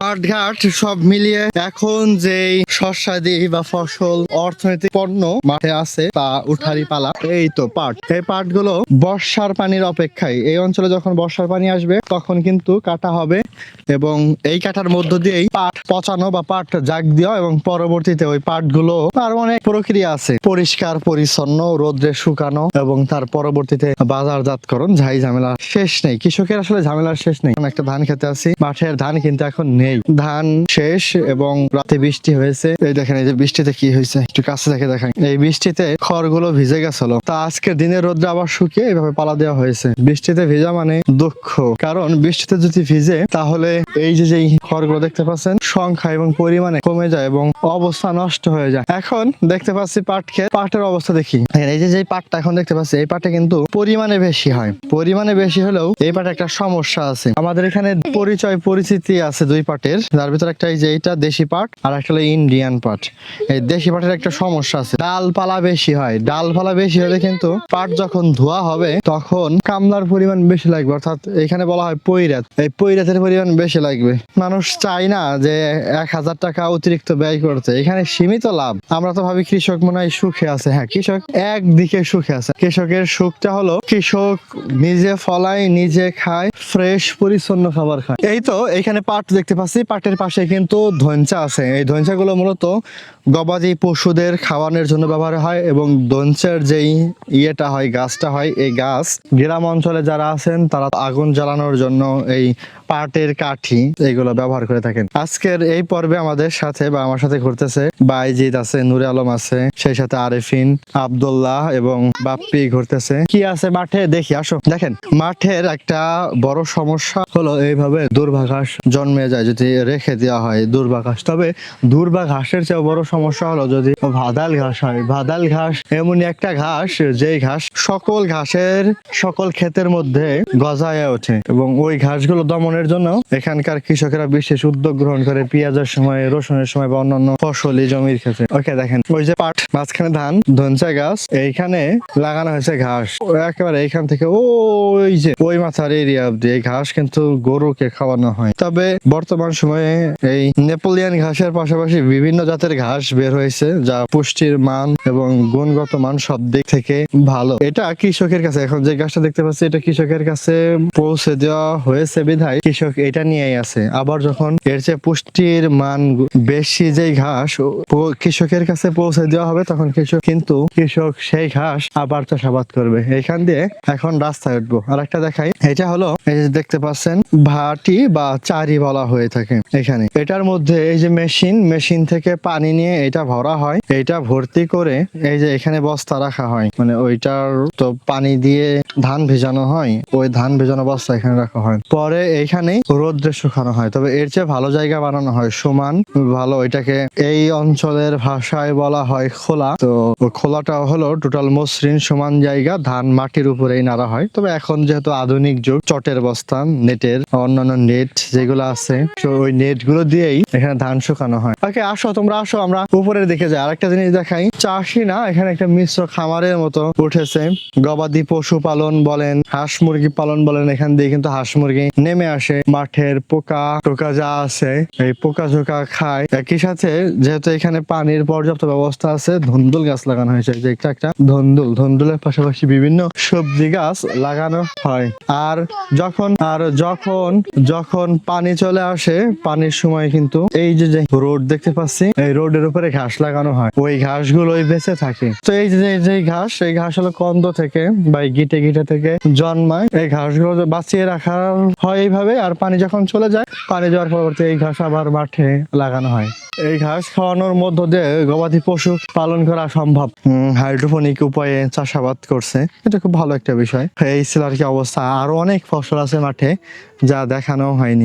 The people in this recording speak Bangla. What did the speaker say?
পাট ঘাট সব মিলিয়ে এখন যেই শস্যাদি বা ফসল অর্থনৈতিক পণ্য মাঠে আছে তা উঠারি পালা। এই তো পাট, এই পাট গুলো বর্ষার পানির অপেক্ষায়, এই অঞ্চলে যখন বর্ষার পানি আসবে তখন কিন্তু কাটা হবে এবং এই কাটার মধ্য দিয়েই পাট পচানো বা পাট জাগ দেওয়া এবং পরবর্তীতে ওই পাট গুলো আর অনেক প্রক্রিয়া আছে, পরিষ্কার পরিচ্ছন্ন রোদ্রে শুকানো এবং তার পরবর্তীতে বাজারজাতকরণ, ঝাই ঝামেলা শেষ নেই। কৃষকের আসলে ঝামেলার শেষ নেই। একটা ধান খেতে আছি, মাঠের ধান কিন্তু এখন নেই, ধান শেষ এবং রাতে বৃষ্টি হয়েছে। এই দেখেন এই যে বৃষ্টিতে কি হয়েছে, একটু কাছে দেখে দেখেন, এই বৃষ্টিতে খড়গুলো ভিজে গেছিল। তা আজকের দিনের রোদ্রে আবার শুকিয়ে এইভাবে পালা দেওয়া হয়েছে। বৃষ্টিতে ভেজা মানে দুঃখ, কারণ বৃষ্টিতে যদি ভিজে তাহলে এই যে যেই খড়গুলো দেখতে পাচ্ছেন সংখ্যা এবং পরিমাণে কমে যায় এবং অবস্থা নষ্ট হয়ে যায়। এখন দেখতে পাচ্ছি পাট ক্ষেত, পাটের অবস্থা দেখি। এই যে পাটটা এখন দেখতে পাচ্ছি, এই পাটে কিন্তু পরিমাণে বেশি হয়, পরিমাণে বেশি হলেও এই পাটে একটা সমস্যা আছে। আমাদের এখানে পরিচয় পরিচিতি আছে দুই পাটের, যার ভিতরে একটা এই যে এইটা দেশি পাট আর একটা হলো ইন্ডিয়ান পাট। এই দেশি পাটের একটা সমস্যা আছে, ডালপালা বেশি হয়। ডালপালা বেশি হলে কিন্তু পাট যখন ধোয়া হবে তখন কামলার পরিমাণ বেশি লাগবে, অর্থাৎ এখানে বলা হয় পৈরাত, এই পৈরাতের পরিমাণ বেশি লাগবে। মানুষ চায় না যে 1000 টাকা অতিরিক্ত ব্যয় করতে, এখানে সীমিত লাভ। আমরা তো ভাবি কৃষক মনে হয় সুখে আছে। হ্যাঁ, কৃষক একদিকে সুখে আছে। কৃষকের সুখটা হলো কৃষক নিজে ফলায়, নিজে খায়, ফ্রেশ পরিচ্ছন্ন খাবার খায়। এই তো এখানে পাট দেখতে পাচ্ছি, পাটের পাশে কিন্তু ধনচা আছে। এই ধনচা গুলো মূলত গবাদি পশুদের খাওয়ানোর জন্য ব্যবহার হয় এবং ধনচার যেই ইয়েটা হয়, গাছটা হয়, এই গাছ গ্রাম অঞ্চলে যারা আছেন তারা আগুন জ্বালানোর জন্য এই পাটের কাঠি এগুলো ব্যবহার করে থাকেন। আজকের এই পর্বে আমাদের সাথে বা আমার সাথে ঘুরতেছে বাইজিদ আছে, নূরে আলম আছে, সেই সাথে আরেফিন, আব্দুল্লাহ এবং বাপ্পি ঘুরতেছে। কি আছে মাঠে দেখি, আসো। দেখেন মাঠের একটা বড় সমস্যা হলো এইভাবে দুর্বা ঘাস জন্মে যায় যদি রেখে দেওয়া হয়, দুর্বা ঘাস। তবে দুর্বা ঘাসের চেয়ে বড় সমস্যা হলো যদি ভাদাল ঘাস হয়। ভাদাল ঘাস এমনই একটা ঘাস যেই ঘাস সকল ঘাসের সকল ক্ষেতের মধ্যে গজায় ওঠে এবং ওই ঘাসগুলো দমনের জন্য এখানকার কৃষকেরা বিশেষ উদ্যোগ গ্রহণ করে পেঁয়াজের সময়, রসুনের সময় বা অন্যান্য ফসলি জমির ক্ষেত্রে। ওকে দেখেন ওই যে পাট, মাঝখানে ধান, ধনচা গাছ, এইখানে লাগানো হয়েছে ঘাস। একেবারে এইখান থেকে ওই যে ওই মাথার এরিয়া অব্দি এই ঘাস কিন্তু গরুকে খাওয়ানো হয়। তবে বর্তমান সময়ে এই নেপোলিয়ান ঘাসের পাশাপাশি বিভিন্ন জাতের ঘাস বের হয়েছে যা পুষ্টির মান এবং গুণগত মান সব দিক থেকে ভালো। এটা কৃষকের কাছে, এখন যে ঘাসটা দেখতে পাচ্ছি এটা কৃষকের কাছে পৌঁছে দেওয়া হয়েছে বিধায় কৃষক এটা নিয়েই আছে। আবার যখন এর চেয়ে পুষ্টির মান বেশি যেই ঘাস কৃষকের কাছে পৌঁছে দেওয়া হবে তখন কৃষক সেই ঘাস আবার চাষাবাদ করবে। এখান দিয়ে এখন রাস্তায় উঠবো। আর একটা দেখাই, এটা হলো এই যে দেখতে পাচ্ছেন ভাটি বা চারি বলা হয়ে থাকে। এখানে এটার মধ্যে এই যে মেশিন থেকে পানি নিয়ে এটা ভরা হয়, এটা ভর্তি করে এই যে এখানে বস্তা রাখা হয়, মানে ওইটার তো পানি দিয়ে ধান ভেজানো হয়, ওই ধান ভেজানো বস্তা এখানে রাখা হয়, পরে এইখানে রোদ্রে শুকানো হয়। তবে এর চেয়ে ভালো জায়গা বানানো হয়, সমান ভালো, এটাকে এই অঞ্চলের ভাষায় বলা হয় খোলা। তো খোলাটা হলো টোটাল মসৃণ সমান জায়গা, ধান মাটির উপরেই নাড়া হয়। তবে এখন যেহেতু আধুনিক যুগ, চটের বস্তা, নেটের অন্যান্য নেট যেগুলো আছে ওই নেট গুলো দিয়েই এখানে ধান শুকানো হয়। ওকে আসো, তোমরা আসো, আমরা উপরের দিকে যাই। আরেকটা জিনিস দেখাই, চাষি না এখানে একটা মিশ্র খামারের মতো উঠেছে। গবাদি পশু পালন বলেন, হাঁস মুরগি পালন বলেন, এখান দিয়ে কিন্তু হাঁস মুরগি নেমে আসে, মাঠের পোকা টোকা যা আছে এই পোকা ঝোকা খায়। একই সাথে যেহেতু এখানে পানির পর্যাপ্ত ব্যবস্থা আছে, ধুন্দুল গাছ লাগানো হয়েছে, যে একটা ধুন্দুলের পাশাপাশি বিভিন্ন সবজি গাছ লাগানো হয়। আর যখন পানি চলে আসে, পানির সময় কিন্তু এই যে রোড দেখতে পাচ্ছি, এই রোডের উপরে ঘাস লাগানো হয়, ওই ঘাসগুলোই বেঁচে থাকে। তো এই যে ঘাস, এই ঘাস হলো কন্দ থেকে বা গিটে থেকে জন্মায়। এই ঘাসগুলো বাঁচিয়ে রাখা হয় এইভাবে, আর পানি যখন চলে যায়, পানি যাওয়ার পরবর্তী এই ঘাস আবার মাঠে লাগানো হয়। এই ঘাস খাওয়ানোর মধ্য দিয়ে গবাদি পশু পালন করা সম্ভব। হাইড্রোপনিক উপায়ে চাষাবাদ করছে, এটা খুব ভালো একটা বিষয়। এই ছিল আর কি অবস্থা। আরো অনেক ফসল আছে মাঠে যা দেখানো হয়নি।